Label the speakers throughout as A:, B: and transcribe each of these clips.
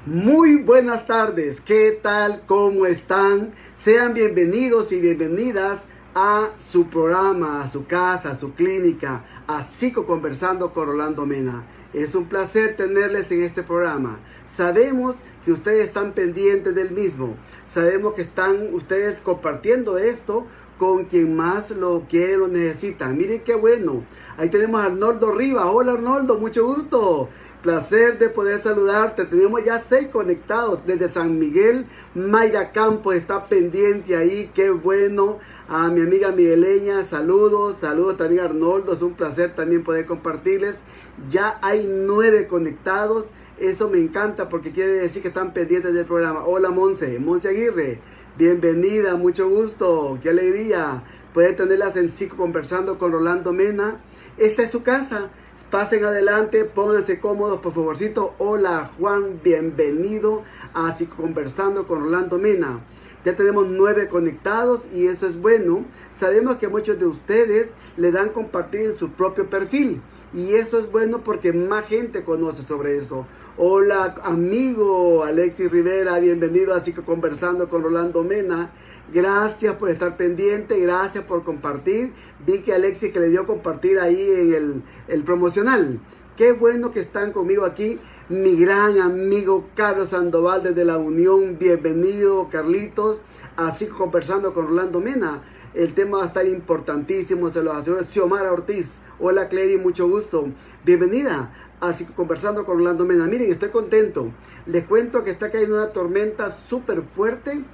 A: Muy buenas tardes, ¿qué tal? ¿Cómo están? Sean bienvenidos y bienvenidas a su programa, a su casa, a su clínica, a Psico Conversando con Rolando Mena. Es un placer tenerles en este programa. Sabemos que ustedes están pendientes del mismo. Sabemos que están ustedes compartiendo esto con quien más lo quiere, lo necesita. Miren qué bueno. Ahí tenemos a Arnoldo Rivas. Hola Arnoldo, mucho gusto. Placer de poder saludarte. Tenemos ya 6 conectados desde San Miguel. Mayra Campos está pendiente ahí. Qué bueno. A mi amiga Migueleña, saludos. Saludos también a Arnoldo. Es un placer también poder compartirles. Ya hay 9 conectados. Eso me encanta porque quiere decir que están pendientes del programa. Hola Monse Aguirre. Bienvenida, mucho gusto. Qué alegría poder tenerlas en Psico Conversando con Rolando Mena. Esta es su casa. Pasen adelante, pónganse cómodos, por favorcito. Hola Juan, bienvenido a Psico Conversando con Rolando Mena. Ya tenemos 9 conectados y eso es bueno. Sabemos que muchos de ustedes le dan compartir en su propio perfil. Y eso es bueno porque más gente conoce sobre eso. Hola amigo Alexis Rivera, bienvenido a Psico Conversando con Rolando Mena. Gracias por estar pendiente, gracias por compartir. Vi que Alexis que le dio compartir ahí en el promocional. Qué bueno que están conmigo aquí. Mi gran amigo Carlos Sandoval desde La Unión. Bienvenido Carlitos a Psico Conversando con Rolando Mena. El tema va a estar importantísimo, se lo aseguro. Xiomara Ortiz. Hola Clary, mucho gusto. Bienvenida a Psico Conversando con Rolando Mena. Miren, estoy contento. Les cuento que está cayendo una tormenta súper fuerte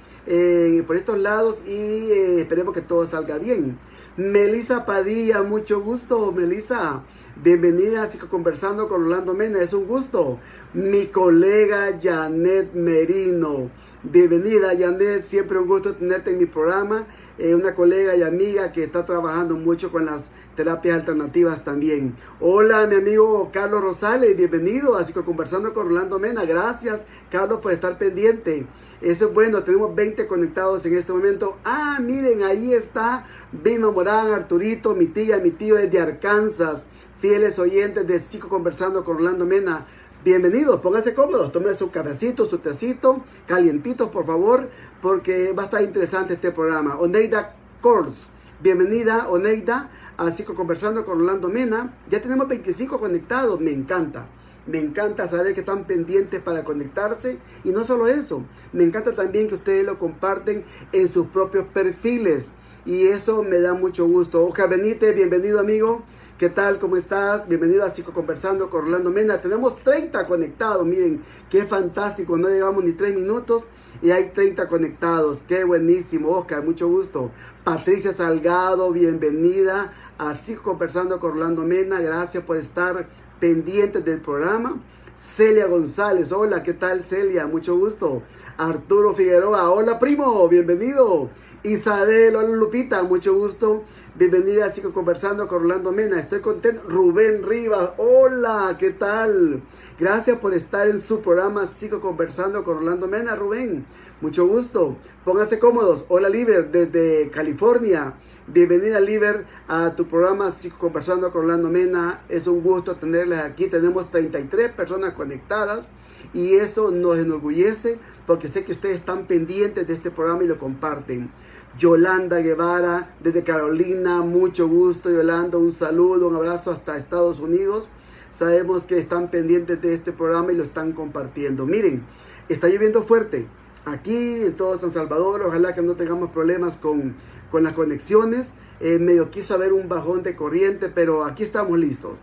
A: por estos lados y esperemos que todo salga bien. Melissa Padilla, mucho gusto. Melissa, bienvenida a Psico Conversando con Rolando Mena. Es un gusto. Mi colega Janet Merino. Bienvenida Janet, siempre un gusto tenerte en mi programa. Una colega y amiga que está trabajando mucho con las terapias alternativas también. Hola mi amigo Carlos Rosales, bienvenido a Psico Conversando con Rolando Mena. Gracias Carlos por estar pendiente. Eso es bueno, tenemos 20 conectados en este momento. Ah, miren, ahí está Vilma Morán, Arturito, mi tía, mi tío es de Arkansas. Fieles oyentes de Psico Conversando con Rolando Mena. Bienvenidos, pónganse cómodos, tomen su cafecito, su tecito, calientitos por favor, porque va a estar interesante este programa. Oneida Kors, bienvenida Oneida a Psico Conversando con Rolando Mena. Ya tenemos 25 conectados, me encanta. Me encanta saber que están pendientes para conectarse. Y no solo eso, me encanta también que ustedes lo comparten en sus propios perfiles. Y eso me da mucho gusto. Oscar Benítez, bienvenido amigo. ¿Qué tal? ¿Cómo estás? Bienvenido a Psico Conversando con Rolando Mena. Tenemos 30 conectados. Miren, qué fantástico. No llegamos ni 3 minutos y hay 30 conectados. Qué buenísimo, Oscar. Mucho gusto. Patricia Salgado, bienvenida a Psico Conversando con Rolando Mena. Gracias por estar pendientes del programa. Celia González. Hola, ¿qué tal Celia? Mucho gusto. Arturo Figueroa. Hola, primo. Bienvenido. Isabel, hola Lupita, mucho gusto. Bienvenida a Psico Conversando con Rolando Mena. Estoy contento. Rubén Rivas, hola, ¿qué tal? Gracias por estar en su programa Psico Conversando con Rolando Mena, Rubén. Mucho gusto. Pónganse cómodos. Hola Liber, desde California. Bienvenida Liber a tu programa Psico Conversando con Rolando Mena. Es un gusto tenerles aquí. Tenemos 33 personas conectadas y eso nos enorgullece porque sé que ustedes están pendientes de este programa y lo comparten. Yolanda Guevara, desde Carolina, mucho gusto Yolanda, un saludo, un abrazo hasta Estados Unidos. Sabemos que están pendientes de este programa y lo están compartiendo. Miren, está lloviendo fuerte aquí en todo San Salvador, ojalá que no tengamos problemas con las conexiones. Medio quiso haber un bajón de corriente, pero aquí estamos listos.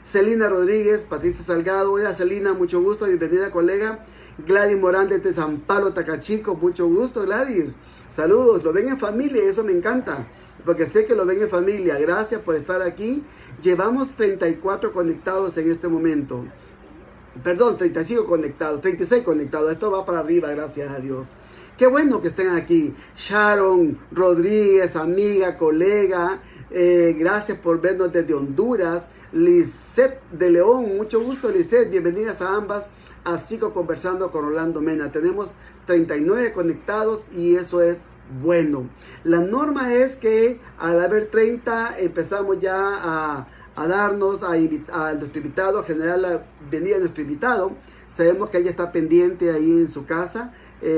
A: Celina Rodríguez, Patricia Salgado, hola Celina, mucho gusto, bienvenida colega. Gladys Morán desde San Pablo, Tacachico, mucho gusto Gladys. Saludos, lo ven en familia, eso me encanta, porque sé que lo ven en familia. Gracias por estar aquí. Llevamos 34 conectados en este momento. Perdón, 35 conectados, 36 conectados. Esto va para arriba, gracias a Dios. Qué bueno que estén aquí. Sharon Rodríguez, amiga, colega. Gracias por vernos desde Honduras. Lisette de León, mucho gusto Lisette. Bienvenidas a ambas a Psico Conversando con Rolando Mena. Tenemos 39 conectados y eso es bueno. La norma es que al haber 30 empezamos ya a darnos a nuestro invitado, a generar la venida de nuestro invitado. Sabemos que ella está pendiente ahí en su casa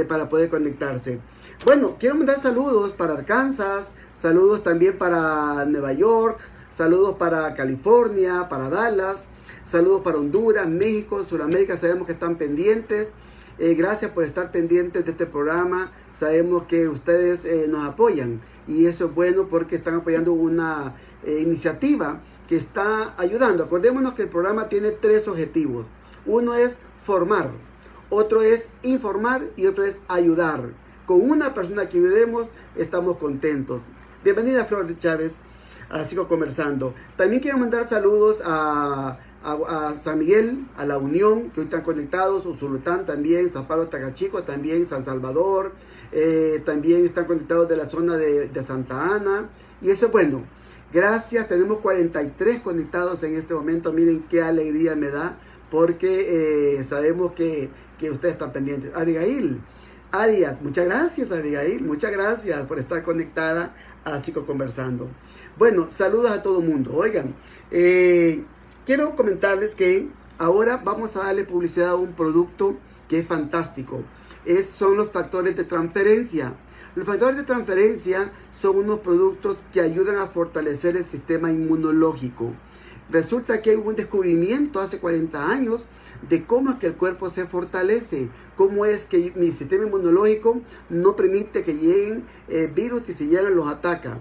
A: para poder conectarse. Bueno, quiero mandar saludos para Arkansas, saludos también para Nueva York, saludos para California, para Dallas, saludos para Honduras, México, Sudamérica, sabemos que están pendientes. Gracias por estar pendientes de este programa. Sabemos que ustedes nos apoyan y eso es bueno porque están apoyando una iniciativa que está ayudando. Acordémonos que el programa tiene tres objetivos. Uno es formar, otro es informar y otro es ayudar. Con una persona que ayudemos estamos contentos. Bienvenida Flor Chávez a Sigo Conversando. También quiero mandar saludos a San Miguel, a La Unión, que hoy están conectados, Usulután también, San Pablo Tagachico también, San Salvador, también están conectados de la zona de Santa Ana, y eso es bueno. Gracias, tenemos 43 conectados en este momento, miren qué alegría me da, porque sabemos que ustedes están pendientes. Abigail Arias, muchas gracias Abigail, muchas gracias por estar conectada a Sigo Conversando. Bueno, saludos a todo el mundo. Oigan, quiero comentarles que ahora vamos a darle publicidad a un producto que es fantástico. Son los factores de transferencia. Los factores de transferencia son unos productos que ayudan a fortalecer el sistema inmunológico. Resulta que hubo un descubrimiento hace 40 años de cómo es que el cuerpo se fortalece, cómo es que mi sistema inmunológico no permite que lleguen virus y si llegan los ataca.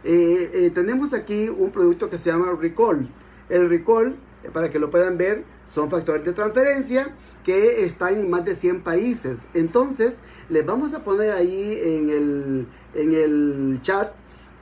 A: Tenemos aquí un producto que se llama Recall. El Recall, para que lo puedan ver, son factores de transferencia que están en más de 100 países. Entonces, les vamos a poner ahí en el chat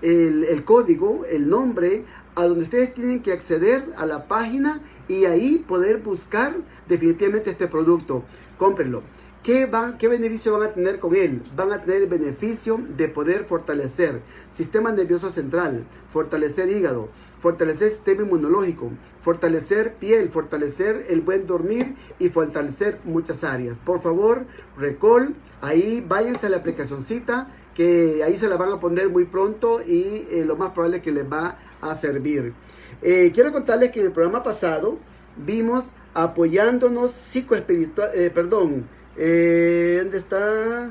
A: el código, el nombre, a donde ustedes tienen que acceder a la página y ahí poder buscar definitivamente este producto. Cómprenlo. ¿Qué beneficio van a tener con él? Van a tener el beneficio de poder fortalecer sistema nervioso central, fortalecer hígado, fortalecer sistema inmunológico, fortalecer piel, fortalecer el buen dormir y fortalecer muchas áreas. Por favor, Recall, ahí váyanse a la aplicacioncita que ahí se la van a poner muy pronto y lo más probable es que les va a servir. Quiero contarles que en el programa pasado vimos apoyándonos psicoespiritual, ¿dónde está?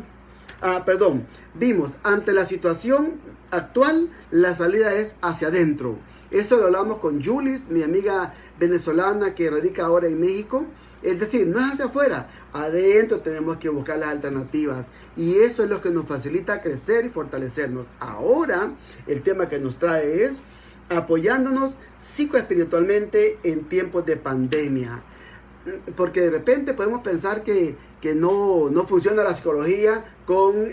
A: Vimos, ante la situación actual, la salida es hacia adentro. Eso lo hablamos con Julis, mi amiga venezolana que radica ahora en México. Es decir, no es hacia afuera, adentro tenemos que buscar las alternativas. Y eso es lo que nos facilita crecer y fortalecernos. Ahora, el tema que nos trae es apoyándonos psicoespiritualmente en tiempos de pandemia. Porque de repente podemos pensar que no funciona la psicología con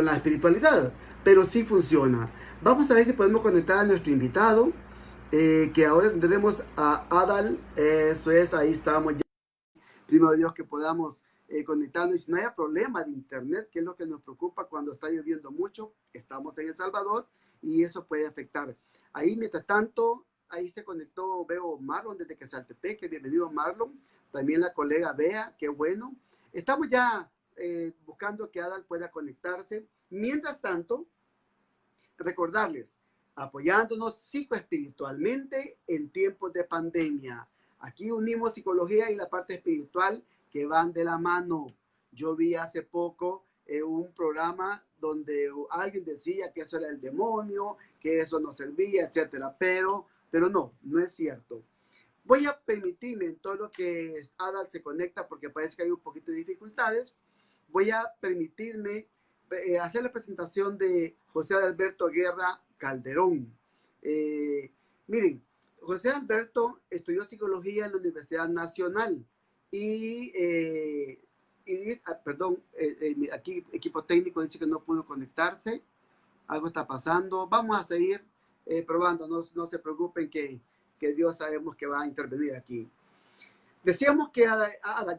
A: la espiritualidad, pero sí funciona. Vamos a ver si podemos conectar a nuestro invitado, que ahora tendremos a Adal. Eso es, ahí estamos ya. Primero Dios que podamos conectarnos, y si no haya problema de internet, que es lo que nos preocupa cuando está lloviendo mucho. Estamos en El Salvador y eso puede afectar. Ahí, mientras tanto, ahí se conectó, veo Marlon desde Quezaltepec, bienvenido Marlon. También la colega Bea, qué bueno. Estamos ya buscando que Adal pueda conectarse. Mientras tanto, recordarles, apoyándonos psicoespiritualmente en tiempos de pandemia. Aquí unimos psicología y la parte espiritual que van de la mano. Yo vi hace poco un programa donde alguien decía que eso era el demonio, que eso no servía, etcétera, pero no es cierto. Voy a permitirme en todo lo que Adal se conecta, porque parece que hay un poquito de dificultades, voy a permitirme hacer la presentación de José Alberto Guerra Calderón. Miren, José Alberto estudió psicología en la Universidad Nacional aquí equipo técnico dice que no pudo conectarse, algo está pasando, vamos a seguir probando, no se preocupen que Dios sabemos que va a intervenir aquí. Decíamos que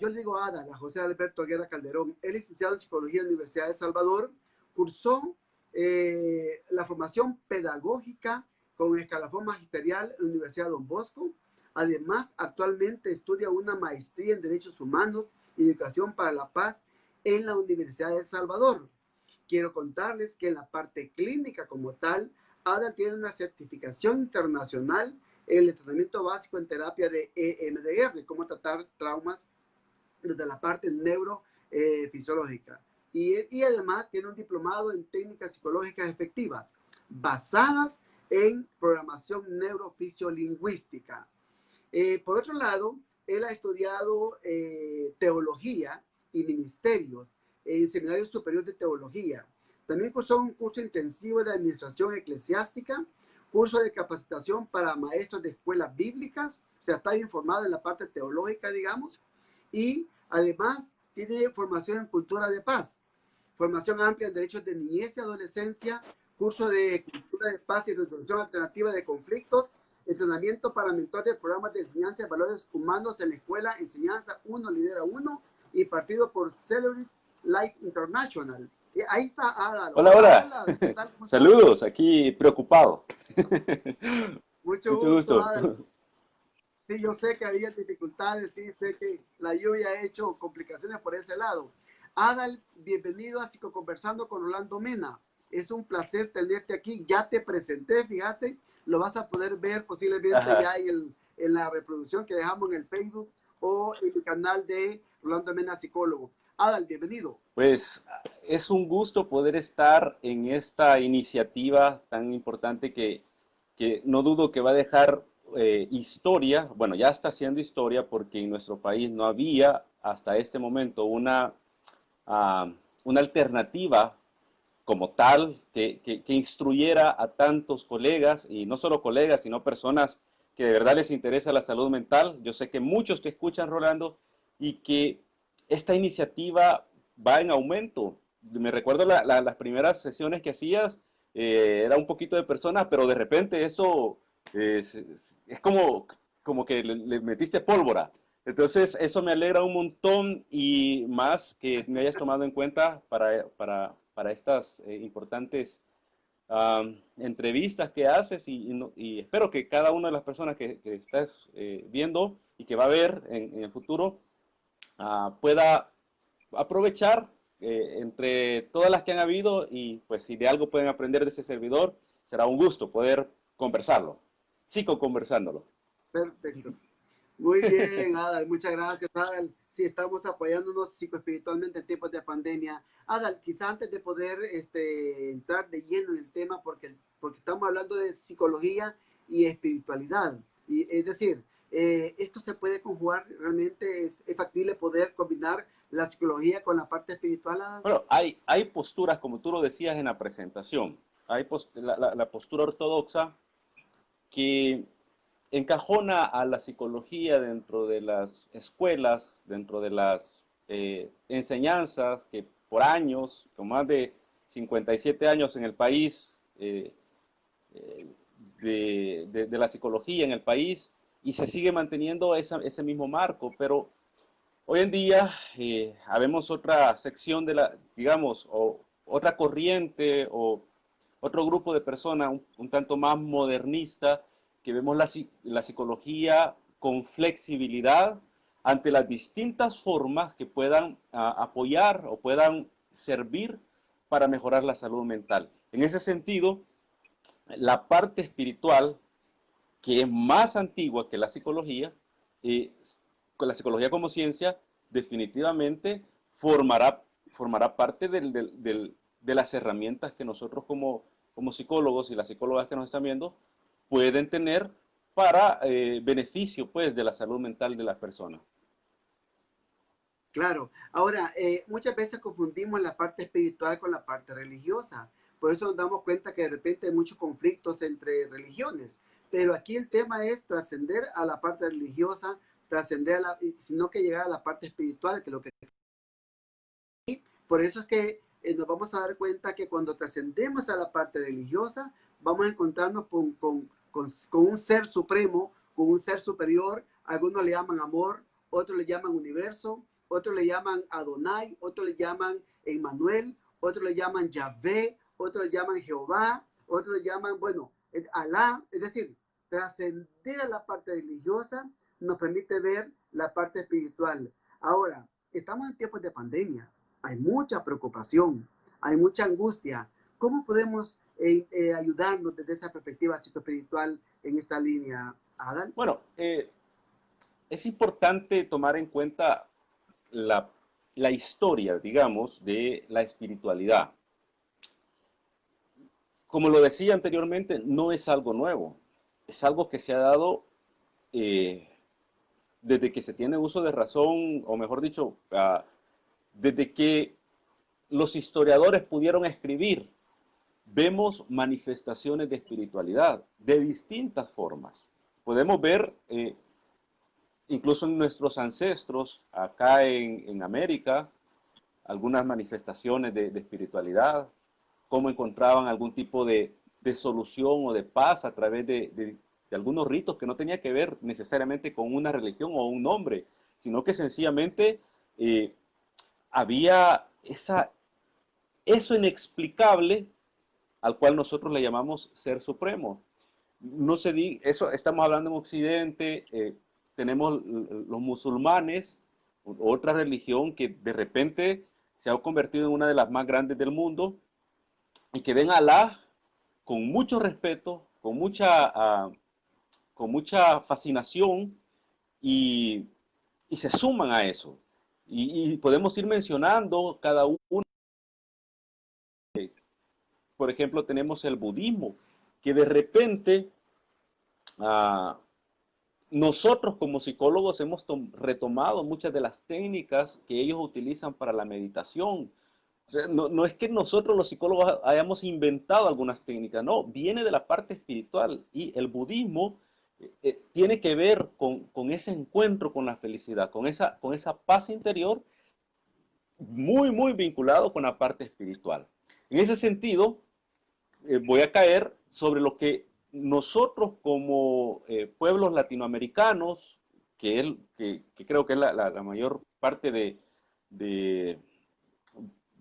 A: yo le digo a José Alberto Guerra Calderón, es licenciado en Psicología en la Universidad de El Salvador, cursó la formación pedagógica con escalafón magisterial en la Universidad de Don Bosco. Además, actualmente estudia una maestría en Derechos Humanos y Educación para la Paz en la Universidad de El Salvador. Quiero contarles que en la parte clínica como tal, Ada tiene una certificación internacional el entrenamiento básico en terapia de EMDR, cómo tratar traumas desde la parte neurofisiológica. Y además tiene un diplomado en técnicas psicológicas efectivas basadas en programación neurofisiolingüística. Por otro lado, él ha estudiado teología y ministerios en Seminario Superior de Teología. También cursó un curso intensivo de administración eclesiástica, curso de capacitación para maestros de escuelas bíblicas, o sea, está informado en la parte teológica, digamos, y además tiene formación en cultura de paz, formación amplia en derechos de niñez y adolescencia, curso de cultura de paz y resolución alternativa de conflictos, entrenamiento para mentores de programas de enseñanza de valores humanos en la escuela, enseñanza 1, lidera 1, y partido por Celebrity Life International. Ahí está Adal.
B: Hola,
A: Hola,
B: hola.
A: Adal, ¿qué tal? ¿Cómo estás?
B: Saludos, aquí preocupado.
A: Mucho
B: Mucho
A: gusto,
B: gusto.
A: Adal. Sí, yo sé que había dificultades, sí, sé que la lluvia ha hecho complicaciones por ese lado. Adal, bienvenido a Psicoconversando con Orlando Mena. Es un placer tenerte aquí. Ya te presenté, fíjate, lo vas a poder ver posiblemente
B: Ajá.
A: ya en la reproducción que dejamos en el Facebook o en el canal de Orlando Mena Psicólogo. Adal, bienvenido.
B: Pues es un gusto poder estar en esta iniciativa tan importante que no dudo que va a dejar historia. Bueno, ya está haciendo historia porque en nuestro país no había hasta este momento ah, una alternativa como tal, que instruyera a tantos colegas, y no solo colegas, sino personas que de verdad les interesa la salud mental. Yo sé que muchos te escuchan, Rolando, y que esta iniciativa va en aumento. Me recuerdo las primeras sesiones que hacías, era un poquito de personas, pero de repente eso es como que le metiste pólvora. Entonces, eso me alegra un montón y más que me hayas tomado en cuenta para estas importantes entrevistas que haces y espero que cada una de las personas que estás viendo y que va a ver en el futuro pueda aprovechar entre todas las que han habido y pues si de algo pueden aprender de ese servidor, será un gusto poder conversarlo. Sigo conversándolo.
A: Perfecto. Muy bien, Adal, muchas gracias, Adal. Sí, estamos apoyándonos psicoespiritualmente en tiempos de pandemia. Adal, quizá antes de poder entrar de lleno en el tema, porque estamos hablando de psicología y espiritualidad. Y, es decir, esto se puede conjugar, realmente es factible poder combinar la psicología con la parte espiritual, Adal.
B: Bueno, hay posturas, como tú lo decías en la presentación, hay la postura ortodoxa que encajona a la psicología dentro de las escuelas, dentro de las enseñanzas que por años, con más de 57 años en el país, eh, de la psicología en el país, y se sigue manteniendo ese mismo marco, pero hoy en día habemos otra sección de la, digamos, o otra corriente o otro grupo de personas un tanto más modernista que vemos la psicología con flexibilidad ante las distintas formas que puedan apoyar o puedan servir para mejorar la salud mental. En ese sentido, la parte espiritual, que es más antigua que la psicología, eh, con la psicología como ciencia, definitivamente formará parte de las herramientas que nosotros como psicólogos y las psicólogas que nos están viendo pueden tener para beneficio pues, de la salud mental de las personas.
A: Claro. Ahora, muchas veces confundimos la parte espiritual con la parte religiosa. Por eso nos damos cuenta que de repente hay muchos conflictos entre religiones. Pero aquí el tema es trascender a la parte religiosa, trascender sino que llegar a la parte espiritual, que lo que por eso es que nos vamos a dar cuenta que cuando trascendemos a la parte religiosa, vamos a encontrarnos con un ser supremo, con un ser superior. Algunos le llaman amor, otros le llaman universo, otros le llaman Adonai, otros le llaman Emmanuel, otros le llaman Yahvé, otros le llaman Jehová, otros le llaman, bueno, Alá. Es decir, trascender a la parte religiosa nos permite ver la parte espiritual. Ahora, estamos en tiempos de pandemia, hay mucha preocupación, hay mucha angustia. ¿Cómo podemos ayudarnos desde esa perspectiva psicoespiritual en esta línea, Adán.
B: Bueno, es importante tomar en cuenta la, la historia, digamos, de la espiritualidad. Como lo decía anteriormente, no es algo nuevo, es algo que se ha dado eh, desde que se tiene uso de razón, o mejor dicho, desde que los historiadores pudieron escribir. Vemos manifestaciones de espiritualidad de distintas formas. Podemos ver, incluso en nuestros ancestros, acá en América, algunas manifestaciones de espiritualidad, cómo encontraban algún tipo de solución o de paz a través de algunos ritos que no tenía que ver necesariamente con una religión o un nombre, sino que sencillamente había eso inexplicable al cual nosotros le llamamos ser supremo. No se di, eso estamos hablando en Occidente, tenemos los musulmanes, otra religión que de repente se ha convertido en una de las más grandes del mundo y que ven a Alá con mucho respeto, con mucha fascinación y, y, se suman a eso. Y podemos ir mencionando cada uno. Por ejemplo, tenemos el budismo, que de repente uh, nosotros como psicólogos hemos retomado muchas de las técnicas que ellos utilizan para la meditación. O sea, no es que nosotros los psicólogos hayamos inventado algunas técnicas, no, viene de la parte espiritual y el budismo tiene que ver con ese encuentro con la felicidad, con esa paz interior, muy vinculado con la parte espiritual. En ese sentido, voy a caer sobre lo que nosotros como pueblos latinoamericanos, que creo que es la mayor parte de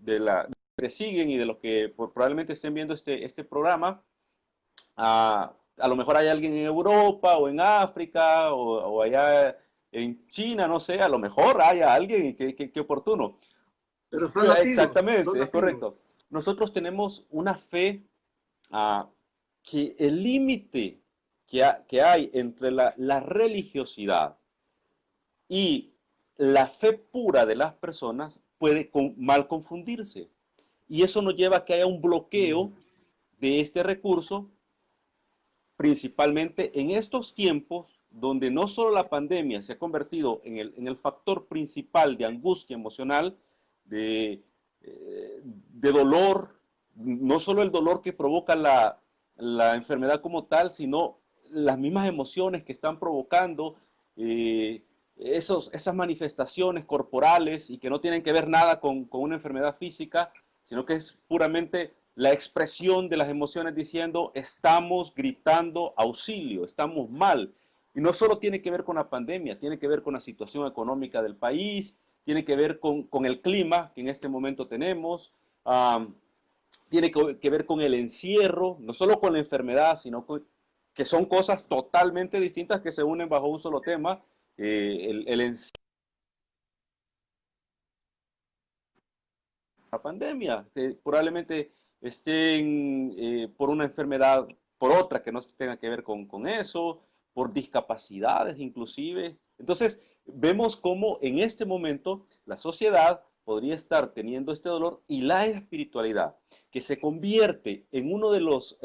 B: la que siguen y de los que probablemente estén viendo este programa, a lo mejor hay alguien en Europa o en África o allá en China, no sé, a lo mejor haya alguien y qué oportuno.
A: Pero son latinos, son
B: Exactamente, es correcto.
A: latinos.
B: Nosotros tenemos una fe que el límite que hay entre la religiosidad y la fe pura de las personas puede mal confundirse. Y eso nos lleva a que haya un bloqueo de este recurso, principalmente en estos tiempos donde no solo la pandemia se ha convertido en el factor principal de angustia emocional, de dolor, no solo el dolor que provoca la enfermedad como tal, sino las mismas emociones que están provocando esas manifestaciones corporales y que no tienen que ver nada con una enfermedad física, sino que es puramente la expresión de las emociones diciendo estamos gritando auxilio, estamos mal. Y no solo tiene que ver con la pandemia, tiene que ver con la situación económica del país, tiene que ver con el clima que en este momento tenemos, tiene que ver con el encierro, no solo con la enfermedad, sino que son cosas totalmente distintas que se unen bajo un solo tema. El encierro, la pandemia, que probablemente estén por una enfermedad, por otra que no tenga que ver con eso, por discapacidades inclusive. Entonces, vemos cómo en este momento la sociedad podría estar teniendo este dolor y la espiritualidad, que se convierte en uno de los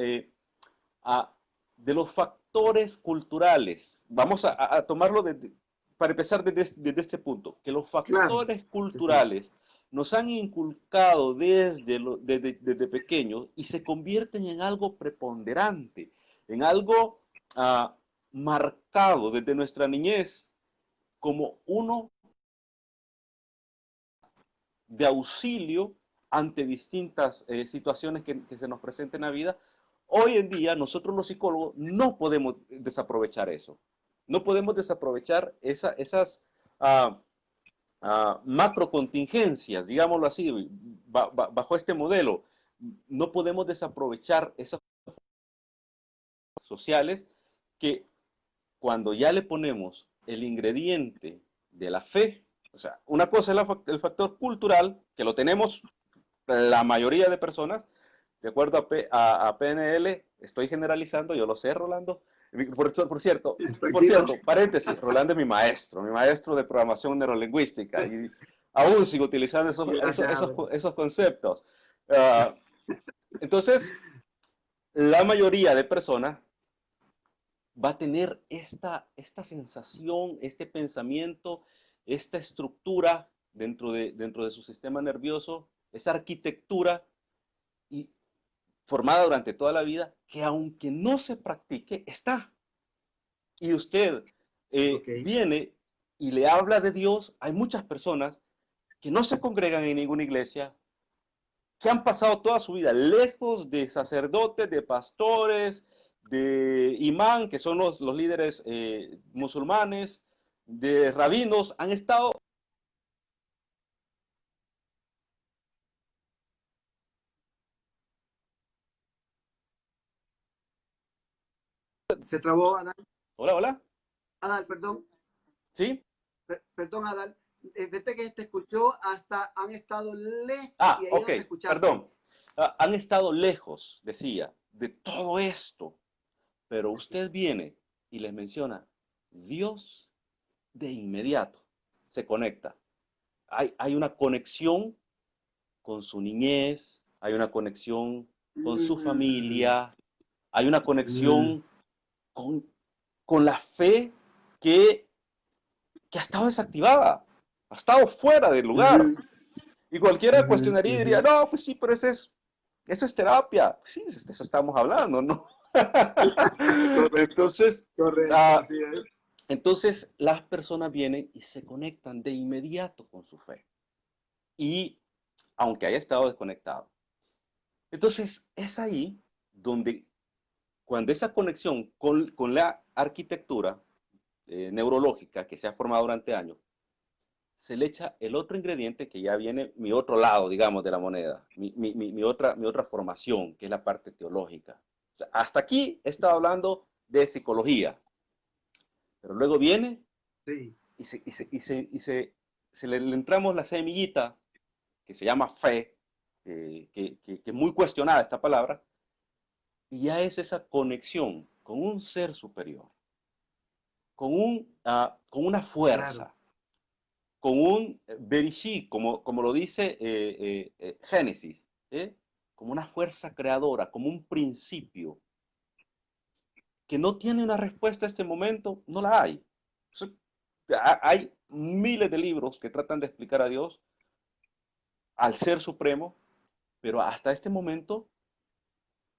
B: factores culturales. Vamos a tomarlo para empezar desde este punto, que los
A: Claro.
B: factores
A: Sí, sí.
B: culturales nos han inculcado desde pequeños y se convierten en algo preponderante, en algo uh, marcado desde nuestra niñez como uno de auxilio ante distintas situaciones que se nos presenten en la vida. Hoy en día nosotros los psicólogos no podemos desaprovechar eso. No podemos desaprovechar esas macro contingencias, digámoslo así, bajo este modelo. No podemos desaprovechar esas sociales que cuando ya le ponemos el ingrediente de la fe, o sea, una cosa es el factor cultural, que lo tenemos la mayoría de personas, de acuerdo a PNL, estoy generalizando, yo lo sé, Rolando, Por
A: Tranquilo.
B: cierto, paréntesis, Rolando es mi maestro de programación neurolingüística, y aún sigo utilizando
A: Gracias.
B: esos conceptos. Ah, entonces, la mayoría de personas va a tener esta sensación, este pensamiento, esta estructura dentro de su sistema nervioso, esa arquitectura y formada durante toda la vida, que aunque no se practique, está. Y usted
A: Ok.
B: viene y le habla de Dios. Hay muchas personas que no se congregan en ninguna iglesia, que han pasado toda su vida lejos de sacerdotes, de pastores, de imán, que son los líderes musulmanes, de rabinos, han estado.
A: Se trabó, Adal.
B: Hola, hola.
A: Adal, perdón.
B: ¿Sí?
A: Perdón, Adal. Desde que te escuchó hasta han estado lejos y
B: Ah,
A: ahí
B: ok,
A: no te escuchaste.
B: perdón. Han estado lejos, decía, de todo esto, pero usted viene y les menciona Dios, de inmediato se conecta. Hay una conexión con su niñez, hay una conexión con su
A: Mm,
B: familia, hay una
A: mm,
B: conexión con, con la fe que, que ha estado desactivada, ha estado fuera del lugar.
A: ujú,
B: Y cualquiera
A: ujú,
B: cuestionaría y
A: ujú.
B: diría, no, pues sí, pero eso es terapia. Pues sí, de eso estamos hablando, ¿no?
A: Correcto,
B: Entonces,
A: correcto,
B: ah,
A: así es.
B: entonces las personas vienen y se conectan de inmediato con su fe. Y aunque haya estado desconectado. Entonces, es ahí donde, cuando esa conexión con la arquitectura neurológica que se ha formado durante años, se le echa el otro ingrediente que ya viene mi otro lado, digamos, de la moneda, mi otra formación, que es la parte teológica. O sea, hasta aquí he estado hablando de psicología, pero luego viene
A: Sí.
B: se le entramos la semillita que se llama fe, que es muy cuestionada esta palabra, y ya es esa conexión con un ser superior, con una
A: Claro.
B: fuerza, con un Berishit, como lo dice Génesis, ¿eh? Como una fuerza creadora, como un principio, que no tiene una respuesta a este momento, no la hay. Hay miles de libros que tratan de explicar a Dios, al ser supremo, pero hasta este momento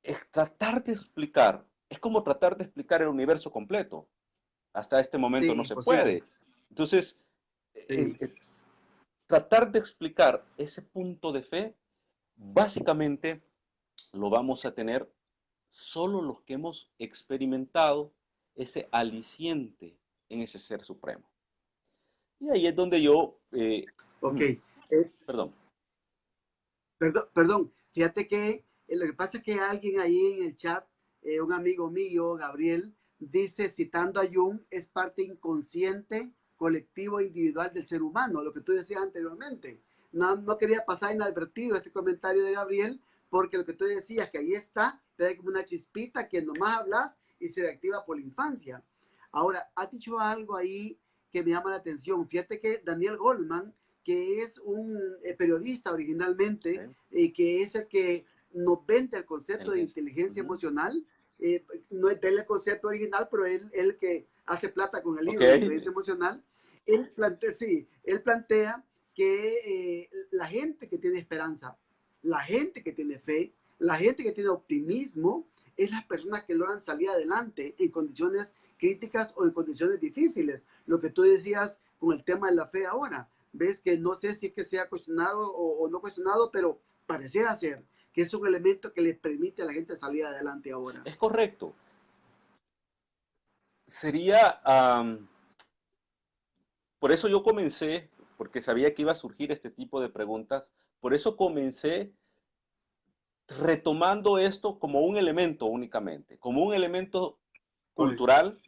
B: es tratar de explicar, es como tratar de explicar el universo completo. Hasta este momento
A: Sí,
B: no se
A: imposible.
B: puede. Entonces,
A: Sí.
B: tratar de explicar ese punto de fe, básicamente lo vamos a tener solo los que hemos experimentado ese aliciente en ese ser supremo. Y ahí es donde yo,
A: Ok.
B: perdón,
A: Perdón, perdón. Fíjate que lo que pasa es que alguien ahí en el chat, un amigo mío, Gabriel, dice, citando a Jung, es parte inconsciente, colectivo, individual del ser humano, lo que tú decías anteriormente. No, no quería pasar inadvertido este comentario de Gabriel, porque lo que tú decías, que ahí está, trae como una chispita que nomás hablas y se reactiva por la infancia. Ahora, has dicho algo ahí que me llama la atención. Fíjate que Daniel Goldman, que es un periodista originalmente,
B: ¿sí?
A: que es el que nos vende el concepto de
B: Inteligencia.
A: inteligencia
B: Ujú.
A: emocional. No es de él el concepto original, pero él que hace plata con el
B: Ok,
A: libro de inteligencia emocional. Él plantea, sí, él plantea que la gente que tiene esperanza, la gente que tiene fe, la gente que tiene optimismo, es las personas que logran salir adelante en condiciones críticas o en condiciones difíciles. Lo que tú decías con el tema de la fe ahora, ves que no sé si es que sea cuestionado o no cuestionado, pero pareciera ser que es un elemento que le permite a la gente salir adelante ahora.
B: es correcto. Sería, por eso yo comencé, porque sabía que iba a surgir este tipo de preguntas, por eso comencé retomando esto como un elemento únicamente, como un elemento
A: Correcto.
B: cultural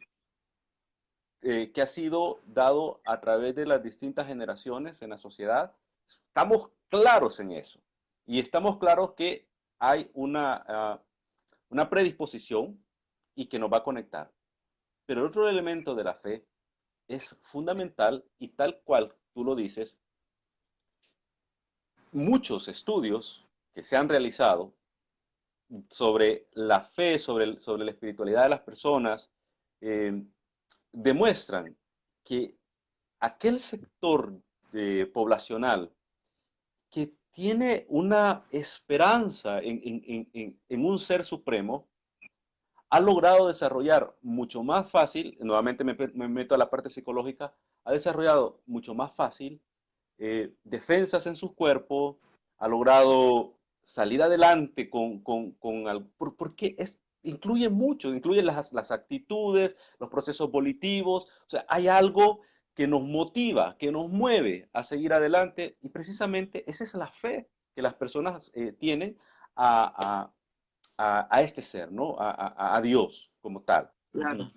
B: que ha sido dado a través de las distintas generaciones en la sociedad. Estamos claros en eso y estamos claros que hay una predisposición y que nos va a conectar. Pero el otro elemento de la fe es fundamental y tal cual tú lo dices, muchos estudios que se han realizado sobre la fe, sobre la espiritualidad de las personas, eh, demuestran que aquel sector poblacional que tiene una esperanza en un ser supremo, ha logrado desarrollar mucho más fácil, nuevamente me meto a la parte psicológica, ha desarrollado mucho más fácil defensas en su cuerpo, ha logrado salir adelante porque incluye mucho, incluye las actitudes, los procesos volitivos, o sea, hay algo que nos motiva, que nos mueve a seguir adelante y precisamente esa es la fe que las personas tienen a, a este ser, ¿no? A Dios como tal.
A: Claro.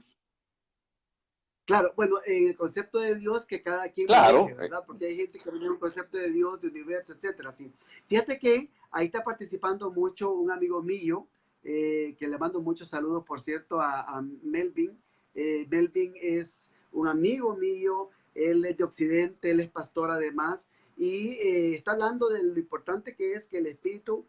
A: Claro, bueno, en el concepto de Dios que cada quien maneje,
B: Claro,
A: ¿verdad? Porque hay gente que tiene un concepto de Dios, de universo, etcétera. Sí. Fíjate que ahí está participando mucho un amigo mío, que le mando muchos saludos, por cierto, a Melvin. Melvin es un amigo mío, él es de Occidente, él es pastor además, y está hablando de lo importante que es que el Espíritu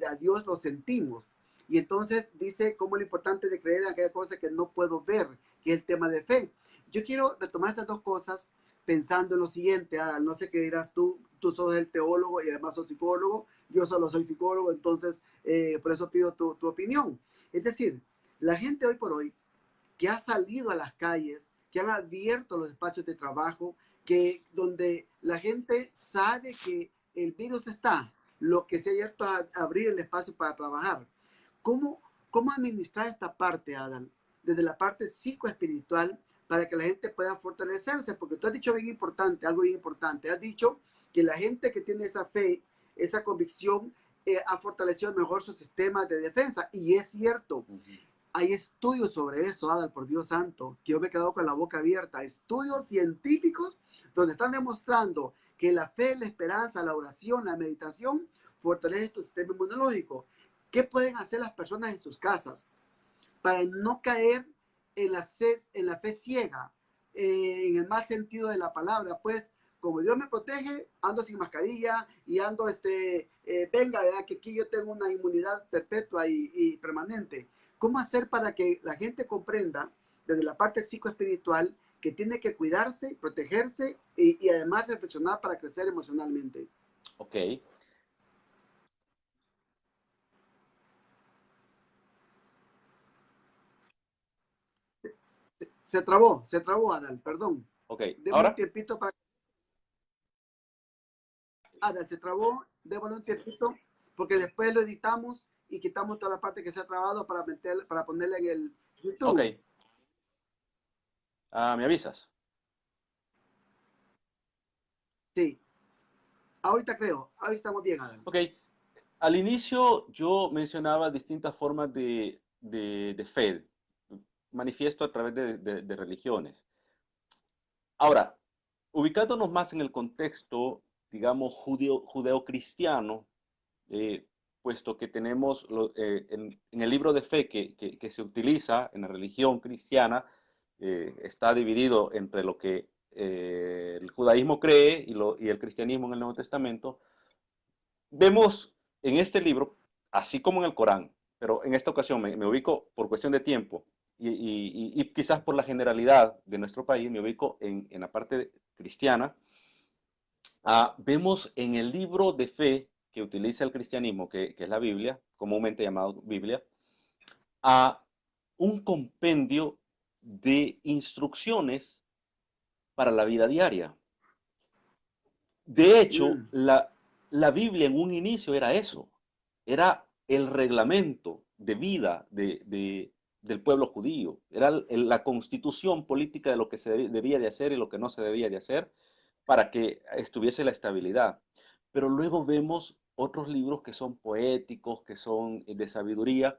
A: a Dios lo sentimos. Y entonces dice cómo es lo importante de creer en aquella cosa que no puedo ver, que es el tema de fe. Yo quiero retomar estas dos cosas pensando en lo siguiente, Adal, no sé qué dirás tú sos el teólogo y además sos psicólogo, yo solo soy psicólogo, entonces por eso pido tu opinión. Es decir, la gente hoy por hoy que ha salido a las calles, que han abierto los espacios de trabajo, que donde la gente sabe que el virus está, lo que se ha abierto a abrir el espacio para trabajar. ¿Cómo, cómo administrar esta parte, Adam? Desde la parte psicoespiritual para que la gente pueda fortalecerse, porque tú has dicho bien importante, algo bien importante, has dicho que la gente que tiene esa fe, esa convicción, ha fortalecido mejor su sistema de defensa, y es cierto.
B: uh -huh.
A: Hay estudios sobre eso, Adal, por Dios santo, que yo me he quedado con la boca abierta. Estudios científicos donde están demostrando que la fe, la esperanza, la oración, la meditación fortalece tu sistema inmunológico. ¿Qué pueden hacer las personas en sus casas para no caer en la fe ciega, en el mal sentido de la palabra? Pues como Dios me protege, ando sin mascarilla y ando, venga, ¿verdad? Que aquí yo tengo una inmunidad perpetua y permanente. ¿Cómo hacer para que la gente comprenda desde la parte psicoespiritual que tiene que cuidarse, protegerse y además reflexionar para crecer emocionalmente?
B: Ok.
A: Se trabó, Adal, perdón.
B: Ok.
A: Démosle un
B: Ahora,
A: tiempito para... Adal, se trabó, démosle un tiempito, porque después lo editamos y quitamos toda la parte que se ha trabado para ponerla en el
B: ok.
A: YouTube.
B: ¿Me avisas?
A: Sí, ahorita creo, ahí estamos bien, Adal.
B: Ok. Al inicio yo mencionaba distintas formas de fe, manifiesto a través de religiones. Ahora, ubicándonos más en el contexto, digamos, judeo-cristiano, eh, puesto que tenemos en el libro de fe que se utiliza en la religión cristiana, está dividido entre lo que el judaísmo cree y el cristianismo en el Nuevo Testamento. Vemos en este libro, así como en el Corán, pero en esta ocasión me ubico por cuestión de tiempo y quizás por la generalidad de nuestro país, me ubico en la parte cristiana. Vemos en el libro de fe que utiliza el cristianismo, que es la Biblia, comúnmente llamado Biblia, a un compendio de instrucciones para la vida diaria. De hecho,
A: Mm.
B: la Biblia en un inicio era eso, era el reglamento de vida del pueblo judío, era la constitución política de lo que se debía de hacer y lo que no se debía de hacer para que estuviese la estabilidad. Pero luego vemos otros libros que son poéticos, que son de sabiduría,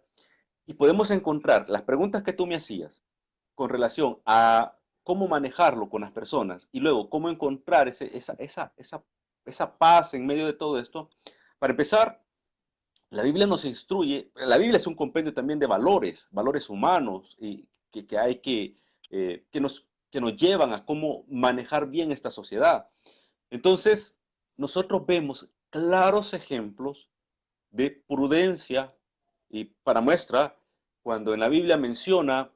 B: y podemos encontrar las preguntas que tú me hacías con relación a cómo manejarlo con las personas y luego cómo encontrar esa paz en medio de todo esto. Para empezar, la Biblia nos instruye, la Biblia es un compendio también de valores, valores humanos y que hay que nos llevan a cómo manejar bien esta sociedad. Entonces, nosotros vemos claros ejemplos de prudencia y para muestra, cuando en la Biblia menciona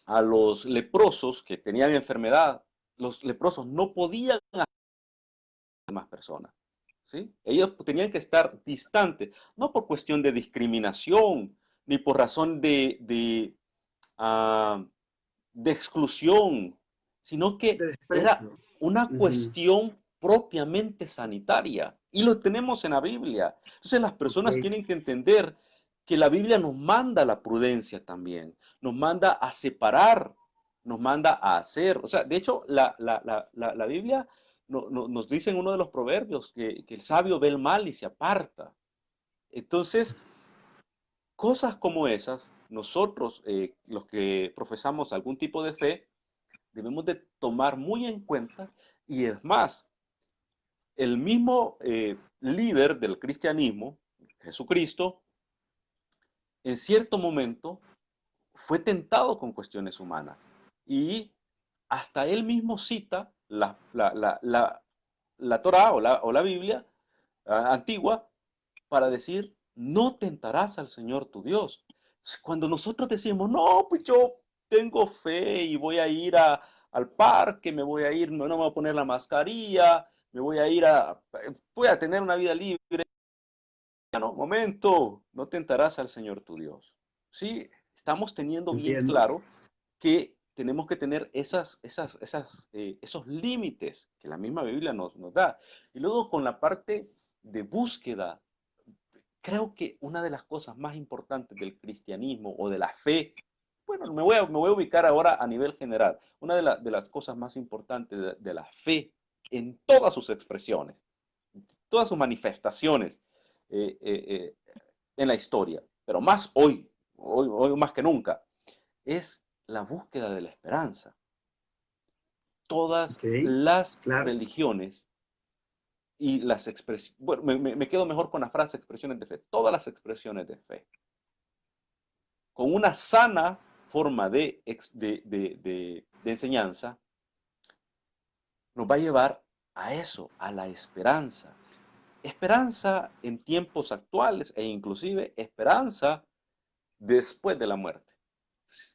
B: a los leprosos que tenían enfermedad, los leprosos no podían hacer más personas. ¿Sí? Ellos tenían que estar distantes, no por cuestión de discriminación, ni por razón uh, de exclusión, sino
A: De
B: que era
A: desprecio.
B: una
A: Ujú.
B: cuestión propiamente sanitaria. Y lo tenemos en la Biblia. Entonces las
A: Ok,
B: personas tienen que entender que la Biblia nos manda la prudencia también, nos manda a separar, nos manda a hacer. O sea, de hecho, la Biblia nos dice en uno de los proverbios que el sabio ve el mal y se aparta. Entonces, cosas como esas, nosotros, los que profesamos algún tipo de fe, debemos de tomar muy en cuenta y es más, el mismo líder del cristianismo, Jesucristo, en cierto momento fue tentado con cuestiones humanas y hasta él mismo cita la Torah o la Biblia antigua para decir, no tentarás al Señor tu Dios. Cuando nosotros decimos, no, pues yo tengo fe y voy a ir al parque, me voy a ir, no me voy a poner la mascarilla, me voy a ir voy a tener una vida libre. No, momento, no tentarás al Señor tu Dios. Sí, estamos teniendo bien
A: entiendo.
B: claro que tenemos que tener esos límites que la misma Biblia nos da. Y luego con la parte de búsqueda, creo que una de las cosas más importantes del cristianismo o de la fe, bueno, me voy a ubicar ahora a nivel general, una de las cosas más importantes de la fe en todas sus expresiones, todas sus manifestaciones eh, eh, eh, en la historia, pero más hoy más que nunca, es la búsqueda de la esperanza. Todas
A: Ok,
B: las
A: claro.
B: religiones y las expresiones, bueno, me quedo mejor con la frase expresiones de fe, todas las expresiones de fe con una sana forma de enseñanza, nos va a llevar a eso, a la esperanza. Esperanza en tiempos actuales e inclusive esperanza después de la muerte.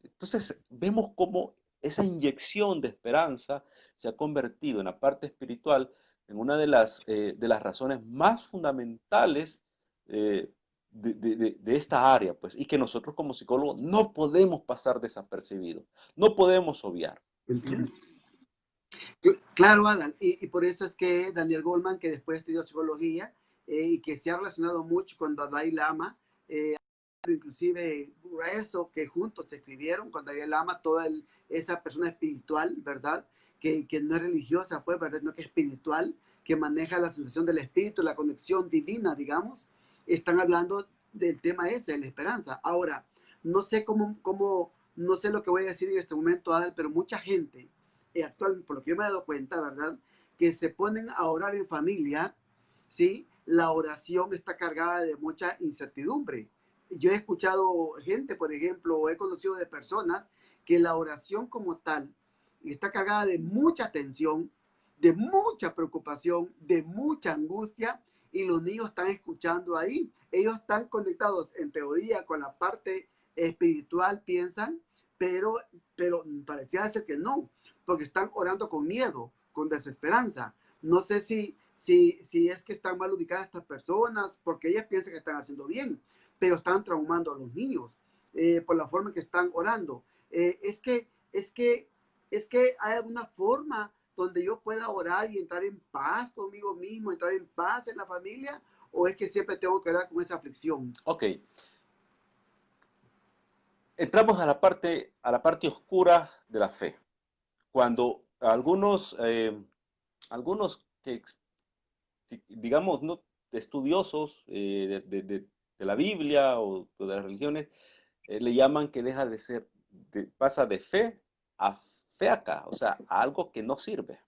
B: Entonces vemos cómo esa inyección de esperanza se ha convertido en la parte espiritual en una de las razones más fundamentales eh, de esta área, pues, y que nosotros como psicólogos no podemos pasar desapercibidos, no podemos obviar.
A: Entiendo. Claro, Alan, y por eso es que Daniel Goleman, que después estudió psicología y que se ha relacionado mucho con Dalai Lama, inclusive eso que juntos se escribieron con Dalai Lama, toda esa persona espiritual, ¿verdad? Que no es religiosa, pues, ¿verdad? No que es espiritual, que maneja la sensación del espíritu, la conexión divina, digamos, están hablando del tema ese, de la esperanza. Ahora, no sé no sé lo que voy a decir en este momento, Adal, pero mucha gente actual, por lo que yo me he dado cuenta, ¿verdad? Que se ponen a orar en familia, ¿sí? La oración está cargada de mucha incertidumbre. Yo he escuchado gente, por ejemplo, o he conocido de personas que la oración como tal está cargada de mucha tensión, de mucha preocupación, de mucha angustia, y los niños están escuchando ahí. Ellos están conectados en teoría con la parte espiritual, piensan, pero, pero parecía ser que no, porque están orando con miedo, con desesperanza. No sé si es que están mal ubicadas estas personas, porque ellas piensan que están haciendo bien, pero están traumando a los niños por la forma en que están orando. Es que hay alguna forma donde yo pueda orar y entrar en paz conmigo mismo, entrar en paz en la familia, o es que siempre tengo que orar con esa aflicción.
B: Ok, entramos a la parte oscura de la fe. Cuando algunos que, digamos, no estudiosos de la Biblia o de las religiones, le llaman que deja de ser, pasa de fe a feaca, o sea, a algo que no sirve.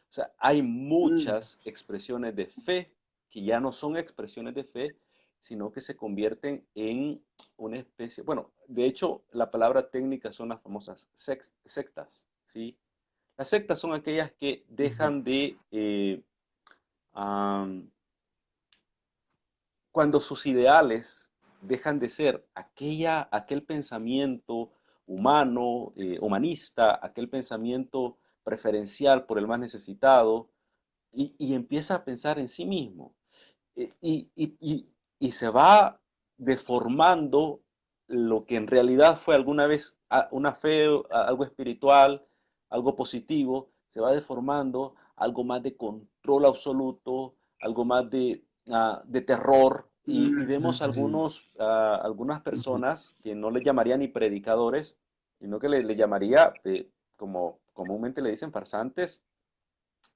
B: O sea, hay
A: Mm,
B: muchas expresiones de fe que ya no son expresiones de fe, sino que se convierten en una especie, bueno, de hecho, la palabra técnica son las famosas sectas, ¿sí? Las sectas son aquellas que
A: Ujú.
B: dejan de, am, cuando sus ideales dejan de ser aquel pensamiento humano, humanista, aquel pensamiento preferencial por el más necesitado, y empieza a pensar en sí mismo. Y se va deformando lo que en realidad fue alguna vez una fe, algo espiritual, algo positivo, se va deformando algo más de control absoluto, algo más de terror. Y vemos
A: Ujú,
B: algunas
A: ujú,
B: personas que no les llamaría ni predicadores, sino que le llamaría, como comúnmente le dicen, farsantes,